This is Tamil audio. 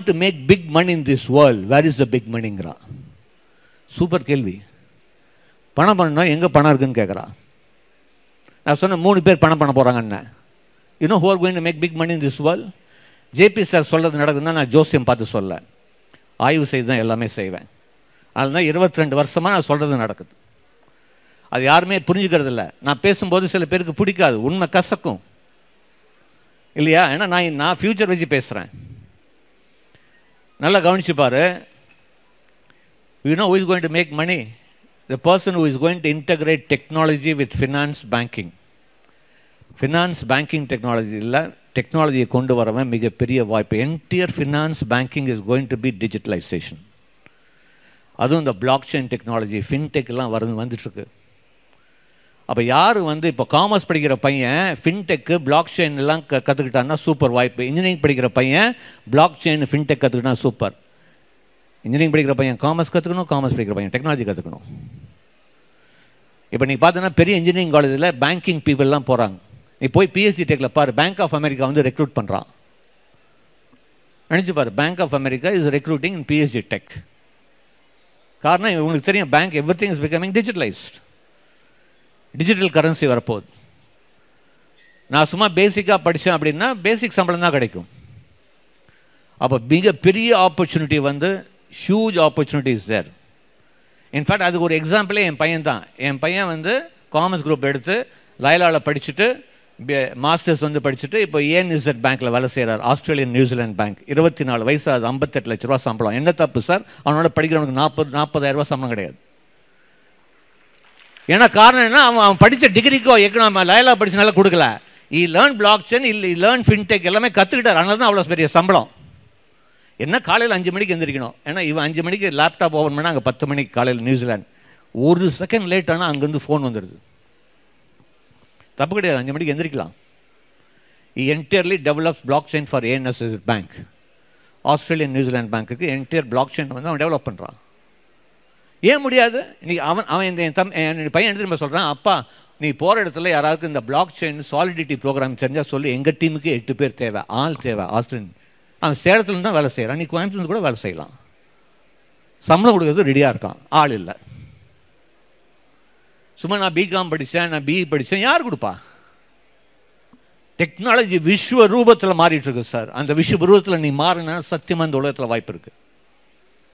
to make big money in this world, where is the big moneyங்கிறா. சூப்பர் கேள்வி. பணம் பண்ணா எங்கே பணம் இருக்குன்னு கேட்குறா. நான் சொன்ன 3 பேர் பணம் பண்ண போகிறாங்கன்னு. You know who are going to make big money in this world? JP sir சொல்கிறது நடக்குதுன்னா நான் ஜோசியம் பார்த்து சொல்ல, ஆய்வு செய்து தான் எல்லாமே செய்வேன். அதுதான் 22 வருஷமாக நான் சொல்கிறது நடக்குது. அது யாருமே புரிஞ்சுக்கிறது இல்லை. நான் பேசும்போது சில பேருக்கு பிடிக்காது, உண்மை கசக்கும் இல்லையா? ஏன்னா நான் ஃப்யூச்சர் வச்சு பேசுகிறேன். நல்லா கவனிச்சுப்பாரு. You know who is going to make money? The person who is going to integrate technology with finance banking. Finance banking technology இல்லை, டெக்னாலஜியை கொண்டு வரவன் மிகப்பெரிய வாய்ப்பு. Entire finance banking is going to be digitalization. அதுவும் இந்த பிளாக் செயின் டெக்னாலஜி, ஃபின்டெக்லாம் வந்துட்டுருக்கு. அப்போ யார் இப்போ காமர்ஸ் படிக்கிற பையன் ஃபின்டெக்கு பிளாக் செயின் எல்லாம் கற்றுக்கிட்டான்னா சூப்பர் வாய்ப்பு. இன்ஜினியரிங் படிக்கிற பையன் பிளாக் செயின் ஃபின்டெக் கற்றுக்கிட்டா சூப்பர். இன்ஜினியரிங் படிக்கிற பையன் காமர்ஸ் கற்றுக்கணும், காமர்ஸ் படிக்கிற பையன் டெக்னாலஜி கற்றுக்கணும். இப்போ நீங்கள் பார்த்தீங்கன்னா பெரிய இன்ஜினியரிங் காலேஜில் பேங்கிங் பீப்புளெலாம் போகிறாங்க. நீ போய் பிஎஸ்சி டெக்கில் பாரு, பேங்க் ஆஃப் அமெரிக்கா ரெக்ரூட் பண்ணுறான். நினச்சி பாரு, bank of America is recruiting in BSc tech. காரணம் உங்களுக்கு தெரியும், bank everything is becoming digitalized. Digital currency வரப்போகுது. நான் சும்மா பேசிக்காக படித்தேன் அப்படின்னா பேசிக் சம்பளம் தான் கிடைக்கும். அப்போ மிகப்பெரிய opportunity huge opportunity is there. In fact அதுக்கு ஒரு எக்ஸாம்பிளே என் பையன் தான். என் பையன் காமர்ஸ் குரூப் எடுத்து லயலாவில் படிச்சுட்டு மாஸ்டர்ஸ் படிச்சுட்டு இப்போ ஏஎன்இசட் பேங்க்கில் வேலை செய்கிறார். Australian New Zealand bank. 24 வயசு, அது 58 லட்ச ரூபா சம்பளம். என்ன தப்பு சார்? அவனோட படிக்கிறவனுக்கு 40,000 ரூபா சம்பளம் கிடையாது. ஏன்னா காரணம் என்ன? அவன் படித்த டிகிரிக்கோ லயலா படிச்சனால கொடுக்கல. He learn blockchain, learn fintech எல்லாமே கற்றுக்கிட்டார். அதனால தான் அவ்வளோ பெரிய சம்பளம். என்ன காலையில் 5 மணிக்கு எந்திரிக்கணும். ஏன்னா இவன் 5 மணிக்கு லேப்டாப் ஓப்பன் பண்ணால் அங்கே 10 மணிக்கு காலையில் நியூசிலாந்து. 1 செகண்ட் லேட் ஆனால் அங்கேருந்து ஃபோன் வந்துடுது. தப்பு கிடையாது, 5 மணிக்கு எந்திரிக்கலாம். Entirely develops blockchain for ANZ bank. Australian New Zealand பேங்க்குக்கு என்டையர் பிளாக் செயின் அவன் டெவலப் பண்ணுறான். ஏன் முடியாது? இன்னைக்கு அவன் என் பையன் எடுத்து சொல்கிறான், அப்பா நீ போகிற இடத்துல யாராவது இந்த பிளாக் செயின் சாலிடிட்டி ப்ரோக்ராம் தெரிஞ்சால் சொல்லி, எங்கள் டீமுக்கு 8 பேர் தேவை, ஆள் தேவை. ஆஸ்திரேலியன் அவன் சேலத்துலேருந்து தான் வேலை செய்கிறான். நீ கோயம்புத்தூர்லேருந்து கூட வேலை செய்யலாம். சம்பளம் கொடுக்கறது ரெடியாக இருக்கான், ஆள் இல்லை. சும்மா நான் பிகாம் படித்தேன், நான் பிஇ படித்தேன், யார் கொடுப்பா? டெக்னாலஜி விஸ்வ ரூபத்தில் மாறிட்டு இருக்கு சார். அந்த விஸ்வ ரூபத்தில் நீ மாறினா சத்தியமாக இந்த உலகத்தில் வாய்ப்பு இருக்குது.